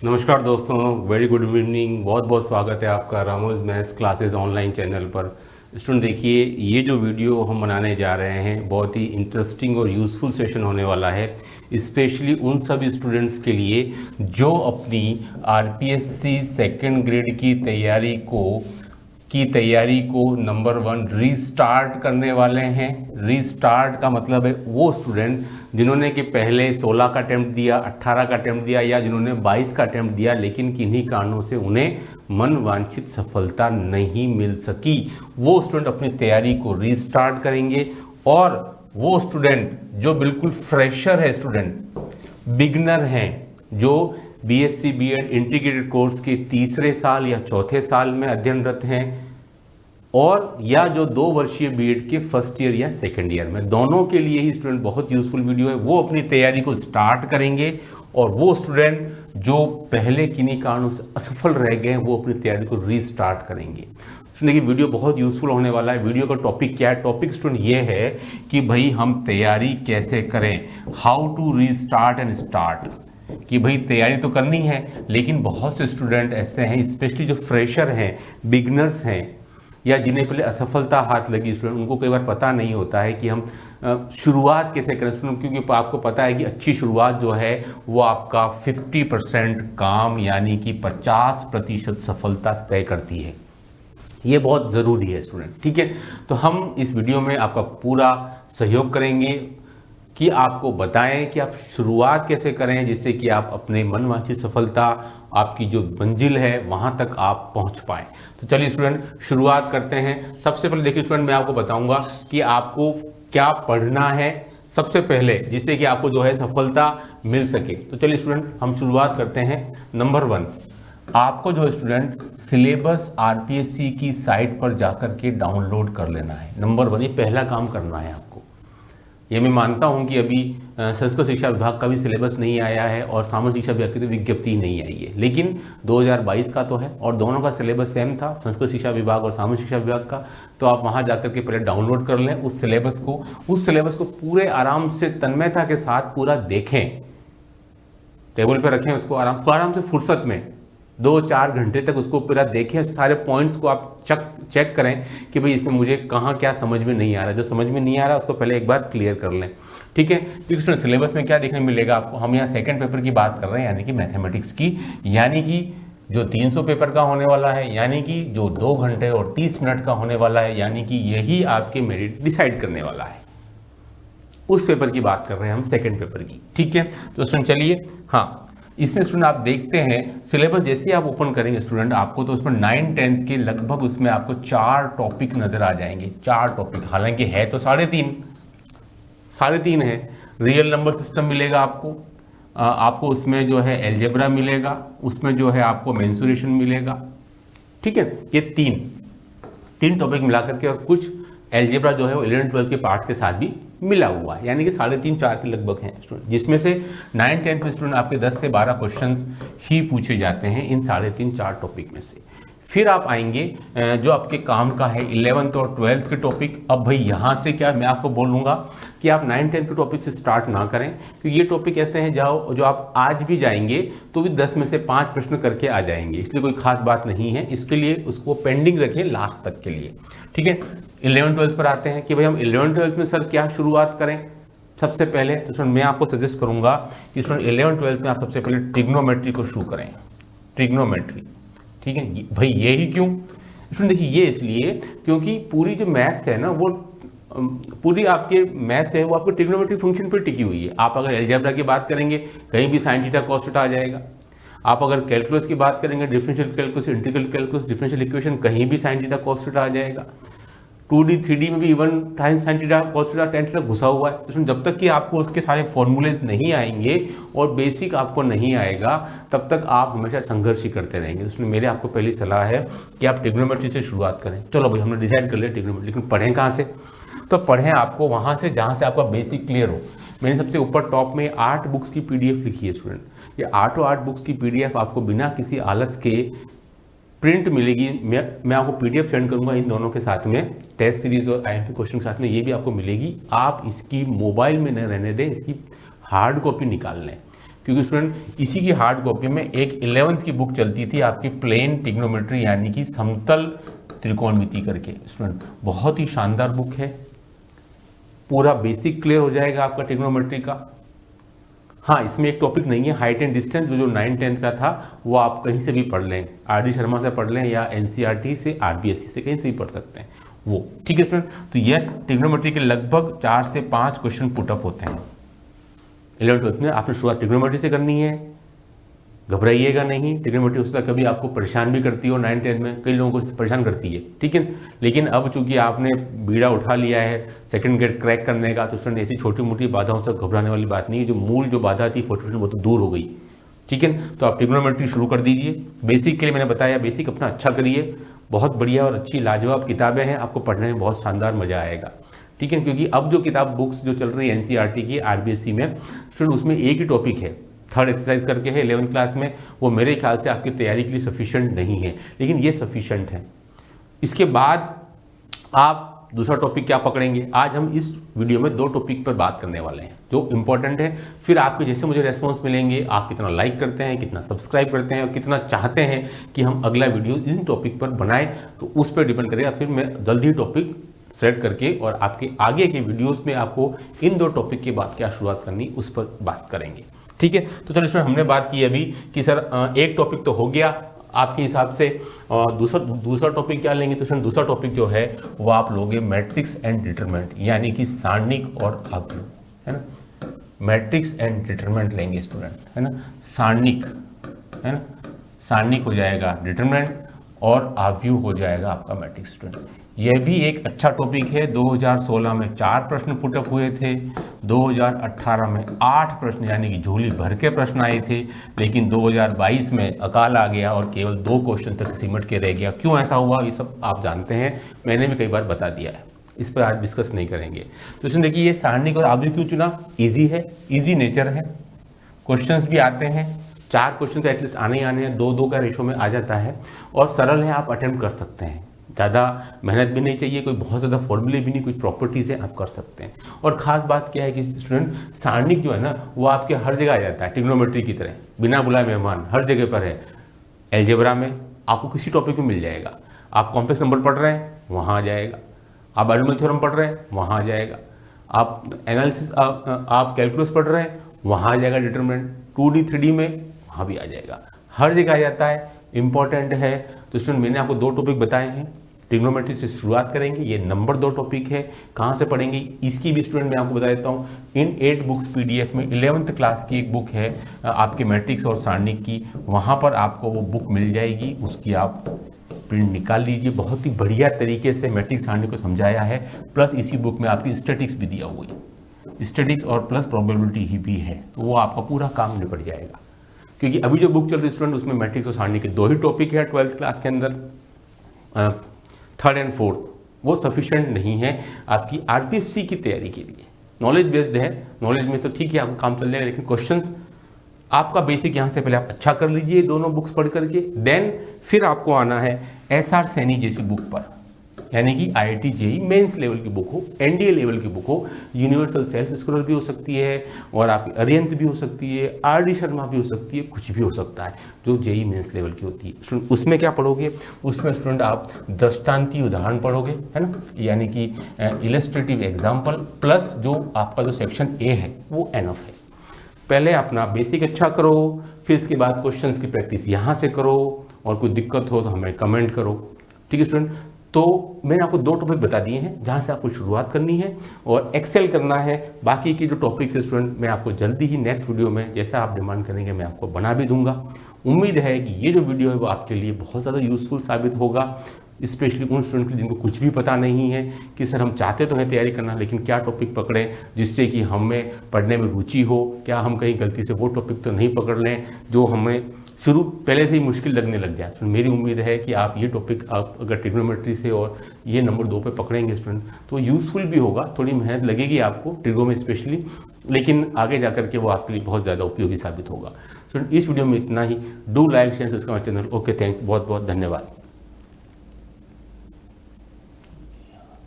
नमस्कार दोस्तों, very good evening. बहुत बहुत स्वागत है आपका Ramos maths classes online channel पर। स्टूडेंट देखिए, ये जो वीडियो हम बनाने जा रहे हैं बहुत ही इंटरेस्टिंग और यूज़फुल सेशन होने वाला है, स्पेशली उन सभी स्टूडेंट्स के लिए जो अपनी आरपीएससी सेकंड ग्रेड की तैयारी को नंबर 1 रीस्टार्ट करने वाले हैं। रीस्टार्ट का मतलब है वो स्टूडेंट जिन्होंने कि पहले 16 का अटैम्प्ट दिया, 18 का अटैम्प्ट दिया या जिन्होंने 22 का अटैम्प्ट दिया, लेकिन किन्हीं कारणों से उन्हें मनवांछित सफलता नहीं मिल सकी। वो स्टूडेंट अपनी तैयारी को रीस्टार्ट करेंगे। और वो स्टूडेंट जो बिल्कुल फ्रेशर है, स्टूडेंट बिगनर हैं, जो बीएससी बीएड इंटीग्रेटेड कोर्स के तीसरे साल या चौथे साल में अध्ययनरत हैं, और या जो 2 वर्षीय बीएड के फर्स्ट ईयर या सेकंड ईयर में, दोनों के लिए ही स्टूडेंट बहुत यूजफुल वीडियो है। वो अपनी तैयारी को स्टार्ट करेंगे। और वो स्टूडेंट जो पहले किन्हीं कारणों से असफल रह गए हैं, वो अपनी तैयारी को रीस्टार्ट करेंगे। देखिए, वीडियो बहुत यूजफुल होने वाला है। वीडियो का टॉपिक क्या है? टॉपिक स्टूडेंट ये है कि भाई हम तैयारी कैसे करें, how to restart and start. कि भाई तैयारी तो करनी है, लेकिन बहुत से स्टूडेंट ऐसे हैं, स्पेशली जो फ्रेशर हैं, बिगनर्स हैं, या जिन्हें पहले असफलता हाथ लगी स्टूडेंट, उनको कई बार पता नहीं होता है कि हम शुरुआत कैसे करें स्टूडेंट। क्योंकि आपको पता है कि अच्छी शुरुआत जो है वो आपका 50% काम यानी कि 50% सफलता तय करती है। ये बहुत ज़रूरी है स्टूडेंट, ठीक है। तो हम इस वीडियो में आपका पूरा सहयोग करेंगे कि आपको बताएं कि आप शुरुआत कैसे करें, जिससे कि आप अपने मनवांछित सफलता, आपकी जो मंजिल है वहां तक आप पहुंच पाएं। तो चलिए स्टूडेंट शुरुआत करते हैं। सबसे पहले देखिए स्टूडेंट, मैं आपको बताऊंगा कि आपको क्या पढ़ना है सबसे पहले, जिससे कि आपको जो है सफलता मिल सके। तो चलिए स्टूडेंट हम शुरुआत करते हैं। नंबर 1, आपको जो है स्टूडेंट सिलेबस आरपीएससी की साइट पर जाकर के डाउनलोड कर लेना है। नंबर 1, ये पहला काम करना है आपको। ये मैं मानता हूं कि अभी संस्कृत शिक्षा विभाग का भी सिलेबस नहीं आया है और सामान्य शिक्षा विभाग की तो विज्ञप्ति नहीं आई है, लेकिन 2022 का तो है और दोनों का सिलेबस सेम था, संस्कृत शिक्षा विभाग और सामान्य शिक्षा विभाग का। तो आप वहां जाकर के पहले डाउनलोड कर लें उस सिलेबस को पूरे आराम से तन्मयता के साथ पूरा देखें, टेबल पर रखें उसको आराम से फुर्सत में 2-4 घंटे तक उसको पूरा देखें। सारे पॉइंट्स को आप चेक करें कि भाई इसमें मुझे कहाँ क्या समझ में नहीं आ रहा। जो समझ में नहीं आ रहा उसको पहले एक बार क्लियर कर लें, ठीक है। क्योंकि सिलेबस में क्या देखने मिलेगा आपको, हम यहाँ सेकंड पेपर की बात कर रहे हैं, यानी कि मैथमेटिक्स की, यानी कि जो 300 पेपर का होने वाला है, यानी कि जो 2 घंटे और 30 मिनट का होने वाला है, यानी कि यही आपके मेरिट डिसाइड करने वाला है। उस पेपर की बात कर रहे हैं हम, सेकंड पेपर की, ठीक है। तो स्टूडेंट चलिए, हाँ, इसमें स्टूडेंट आप देखते हैं सिलेबस जैसे ही आप ओपन करेंगे स्टूडेंट, आपको तो उसमें 9-10 के लगभग उसमें आपको 4 टॉपिक नजर आ जाएंगे। 4 टॉपिक, हालांकि है तो 3.5 है। रियल नंबर सिस्टम मिलेगा आपको उसमें जो है एलजेब्रा मिलेगा, उसमें जो है आपको मेंसुरेशन मिलेगा, ठीक है। ये तीन टॉपिक मिला करके, और कुछ एलजेब्रा जो है वो 11-12 के पार्ट के साथ भी मिला हुआ है, यानी कि 3.5-4 के लगभग हैं स्टूडेंट, जिसमें से 9-10 में स्टूडेंट आपके 10 से 12 क्वेश्चंस ही पूछे जाते हैं इन 3.5-4 टॉपिक में से। फिर आप आएंगे जो आपके काम का है 11th और 12th के टॉपिक। अब भाई यहाँ से क्या मैं आपको बोलूँगा कि आप 9-10 के टॉपिक से स्टार्ट ना करें, क्योंकि ये टॉपिक ऐसे हैं जो आप आज भी जाएंगे तो भी 10 में से 5 प्रश्न करके आ जाएंगे, इसलिए कोई खास बात नहीं है। इसके लिए उसको पेंडिंग रखें लास्ट तक के लिए, ठीक है। 11th-12th पर आते हैं कि भाई हम 11th-12th में सर क्या शुरुआत करें। सबसे पहले तो स्टूडेंट मैं आपको सजेस्ट करूंगा कि स्टूडेंट 11th-12th में आप सबसे पहले ट्रिग्नोमेट्री को शुरू करें। ट्रिग्नोमेट्री, ठीक है भाई। ये ही क्यों स्टूडेंट, देखिए ये इसलिए क्योंकि पूरी जो मैथ्स है ना, वो पूरी आपके मैथ्स है वो आपको ट्रिग्नोमेट्री फंक्शन पर टिकी हुई है। आप अगर एलजेब्रा की बात करेंगे कहीं भी साइन थीटा कॉस थीटा आ जाएगा। आप अगर कैलकुलस की बात करेंगे, differential calculus, integral calculus, differential equation, कहीं भी साइन थीटा कॉस थीटा आ जाएगा। 2D 3D में भी even sine theta cos theta tan theta घुसा हुआ है। तो जब तक कि आपको उसके सारे फॉर्मूलेज नहीं आएंगे और बेसिक आपको नहीं आएगा, तब तक आप हमेशा संघर्ष ही करते रहेंगे। तो मेरे आपको पहली सलाह है कि आप ट्रिग्नोमेट्री से शुरुआत करें। चलो भाई हमने डिसाइड कर लिया ट्रिग्नोमेट्री, लेकिन पढ़ें कहाँ से? तो पढ़ें आपको वहाँ से जहाँ से आपका बेसिक क्लियर हो। मैंने सबसे ऊपर टॉप में 8 बुक्स की PDF लिखी है स्टूडेंट। ये 8 बुक्स की PDF आपको बिना किसी आलस के प्रिंट मिलेगी। मैं आपको PDF सेंड करूंगा इन दोनों के साथ में, टेस्ट सीरीज और IMP क्वेश्चन के साथ में, ये भी आपको मिलेगी। आप इसकी मोबाइल में न रहने दें, इसकी हार्ड कॉपी निकाल लें। क्योंकि स्टूडेंट इसी की हार्ड कॉपी में एक 11th की बुक चलती थी आपकी प्लेन ट्रिग्नोमेट्री, यानी कि समतल त्रिकोणमिति करके। स्टूडेंट बहुत ही शानदार बुक है, पूरा बेसिक क्लियर हो जाएगा आपका ट्रिग्नोमेट्री का। हाँ, इसमें एक टॉपिक नहीं है हाइट एंड डिस्टेंस, जो 9th-10th का था वो आप कहीं से भी पढ़ लें, आर.डी. शर्मा से पढ़ लें या NCERT से, RBSE से, कहीं से भी पढ़ सकते हैं वो। ठीक है स्टूडेंट, तो यह ट्रिग्नोमेट्री के लगभग 4 से 5 क्वेश्चन पुटअप होते हैं 11th-12th में। आपने शुरुआत ट्रिग्नोमेट्री से करनी है, घबराइएगा नहीं। ट्रिग्नोमेट्री हो सकता है कभी आपको परेशान भी करती हो 9th-10th में, कई लोगों को परेशान करती है, ठीक है। लेकिन अब चूंकि आपने बीड़ा उठा लिया है सेकंड ग्रेड क्रैक करने का, तो स्टूडेंट ऐसी छोटी मोटी बाधाओं से घबराने वाली बात नहीं है। जो मूल जो बाधा थी 40% वो तो दूर हो गई, ठीक है। तो आप ट्रिग्नोमेट्री शुरू कर दीजिए। बेसिक के लिए मैंने बताया, बेसिक अपना अच्छा करिए, बहुत बढ़िया और अच्छी लाजवाब किताबें हैं, आपको पढ़ने में बहुत शानदार मजा आएगा, ठीक है। क्योंकि अब जो किताब बुक्स जो चल रही है NCERT की, RBSE में, स्टूडेंट उसमें एक ही टॉपिक है, 3rd एक्सरसाइज करके है 11th क्लास में। वो मेरे ख्याल से आपकी तैयारी के लिए सफिशिएंट नहीं है, लेकिन ये सफिशिएंट है। इसके बाद आप दूसरा टॉपिक क्या पकड़ेंगे? आज हम इस वीडियो में 2 टॉपिक पर बात करने वाले हैं जो इंपॉर्टेंट है। फिर आपके जैसे मुझे रेस्पॉन्स मिलेंगे, आप कितना लाइक करते हैं, कितना सब्सक्राइब करते हैं और कितना चाहते हैं कि हम अगला वीडियो इन टॉपिक पर बनाएं, तो उस पर डिपेंड करेगा। फिर मैं जल्दी टॉपिक सेलेक्ट करके और आपके आगे के वीडियोस में आपको इन 2 टॉपिक के बाद क्या शुरुआत करनी उस पर बात करेंगे, ठीक है। तो चलो सर, हमने बात की अभी कि सर एक टॉपिक तो हो गया आपके हिसाब से, और दूसरा टॉपिक क्या लेंगे? तो सर दूसरा टॉपिक जो है वो आप लोगे मैट्रिक्स एंड डिटरमिनेंट, यानी कि सारणिक और आव्यूह, है ना। मैट्रिक्स एंड डिटरमिनेंट लेंगे स्टूडेंट, है ना। सारणिक, है ना, सारणिक हो जाएगा डिटरमिनेंट और आव्यूह हो जाएगा आपका मैट्रिक्स। स्टूडेंट यह भी एक अच्छा टॉपिक है। 2016 में 4 प्रश्न पुटअप हुए थे, 2018 में 8 प्रश्न यानी कि झोली भर के प्रश्न आए थे, लेकिन 2022 में अकाल आ गया और केवल 2 क्वेश्चन तक सिमट के रह गया। क्यों ऐसा हुआ ये सब आप जानते हैं, मैंने भी कई बार बता दिया है, इस पर आज डिस्कस नहीं करेंगे। तो इसमें देखिए ये सारणिक और आव्यूह क्यों चुना? ईजी है, ईजी नेचर है, क्वेश्चंस भी आते हैं, 4 क्वेश्चन तो एटलीस्ट आने ही आने हैं, 2-2 का रेशो में आ जाता है और सरल है, आप अटेम्प्ट कर सकते हैं। ज़्यादा मेहनत भी नहीं चाहिए, कोई बहुत ज़्यादा फॉर्मूले भी नहीं, कोई प्रॉपर्टीज़ है आप कर सकते हैं। और ख़ास बात क्या है कि स्टूडेंट सारणिक जो है ना वो आपके हर जगह आ जाता है, ट्रिग्नोमेट्री की तरह, बिना बुलाए मेहमान हर जगह पर है। अलजेब्रा में आपको किसी टॉपिक में मिल जाएगा, आप कॉम्प्लेक्स नंबर पढ़ रहे हैं वहाँ आ जाएगा, आप बायोनॉमियल थ्योरम पढ़ रहे हैं वहाँ आ जाएगा, आप एनालिसिस आप कैलकुलस पढ़ रहे हैं वहाँ आ जाएगा, डिटरमिनेंट 2D 3D में वहाँ भी आ जाएगा, हर जगह आ जाता है, इंपॉर्टेंट है। तो स्टूडेंट मैंने आपको 2 टॉपिक बताए हैं, ट्रिग्नोमेट्री से शुरुआत करेंगे, ये नंबर 2 टॉपिक है। कहाँ से पढ़ेंगे इसकी भी स्टूडेंट मैं आपको बता देता हूँ, इन 8 बुक्स PDF में 11th क्लास की एक बुक है आपके मैट्रिक्स और सारणिक की, वहाँ पर आपको वो बुक मिल जाएगी, उसकी आप प्रिंट निकाल लीजिए। बहुत ही बढ़िया तरीके से मैट्रिक्स सारणिक को समझाया है, प्लस इसी बुक में आपकी स्टैटिक्स भी दिया हुआ है, स्टैटिक्स और प्लस प्रोबेबिलिटी ही भी है, तो वो आपका पूरा काम निपट जाएगा। क्योंकि अभी जो बुक चल रही है स्टूडेंट उसमें मैट्रिक्स और सारणिक के 2 ही टॉपिक है 12th क्लास के अंदर, 3rd एंड 4th, वो सफिशिएंट नहीं है आपकी RBSE की तैयारी के लिए। नॉलेज बेस्ड है, नॉलेज में तो ठीक है आपका काम चल जाएगा, लेकिन क्वेश्चंस आपका बेसिक यहाँ से पहले आप अच्छा कर लीजिए दोनों बुक्स पढ़ करके, देन फिर आपको आना है SR सैनी जैसी बुक पर, यानी कि IIT JEE मेंस लेवल की बुक हो, NDA लेवल की बुक हो, यूनिवर्सल सेल्फ स्कोर भी हो सकती है और आपकी अरिहंत भी हो सकती है, RD शर्मा भी हो सकती है, कुछ भी हो सकता है जो JEE मेंस लेवल की होती है। उसमें क्या पढ़ोगे? उसमें स्टूडेंट आप दृष्टांतीय उदाहरण पढ़ोगे, है ना, यानी कि इलस्ट्रेटिव एग्जाम्पल, प्लस जो आपका जो सेक्शन A है वो एनफ है। पहले अपना बेसिक अच्छा करो, फिर इसके बाद क्वेश्चंस की प्रैक्टिस यहाँ से करो, और कोई दिक्कत हो तो हमें कमेंट करो, ठीक है स्टूडेंट। तो मैंने आपको 2 टॉपिक बता दिए हैं जहाँ से आपको शुरुआत करनी है और एक्सेल करना है। बाकी के जो टॉपिक्स है स्टूडेंट मैं आपको जल्दी ही नेक्स्ट वीडियो में जैसा आप डिमांड करेंगे मैं आपको बना भी दूंगा। उम्मीद है कि ये जो वीडियो है वो आपके लिए बहुत ज़्यादा यूज़फुल साबित होगा, स्पेशली उन स्टूडेंट के जिनको कुछ भी पता नहीं है कि सर हम चाहते तो हैं तैयारी करना, लेकिन क्या टॉपिक पकड़ें जिससे कि हमें पढ़ने में रुचि हो, क्या हम कहीं गलती से वो टॉपिक तो नहीं पकड़ लें जो हमें शुरू पहले से ही मुश्किल लगने लग जाए। तो मेरी उम्मीद है कि आप ये टॉपिक आप अगर ट्रिग्नोमेट्री से और ये नंबर 2 पे पकड़ेंगे स्टूडेंट तो यूज़फुल भी होगा, थोड़ी मेहनत लगेगी आपको ट्रिगो में स्पेशली, लेकिन आगे जा करके वो आपके लिए बहुत ज़्यादा उपयोगी साबित होगा। स्टूडेंट इस वीडियो में इतना ही। Do like share subscribe my channel. Okay, thanks, बहुत बहुत धन्यवाद।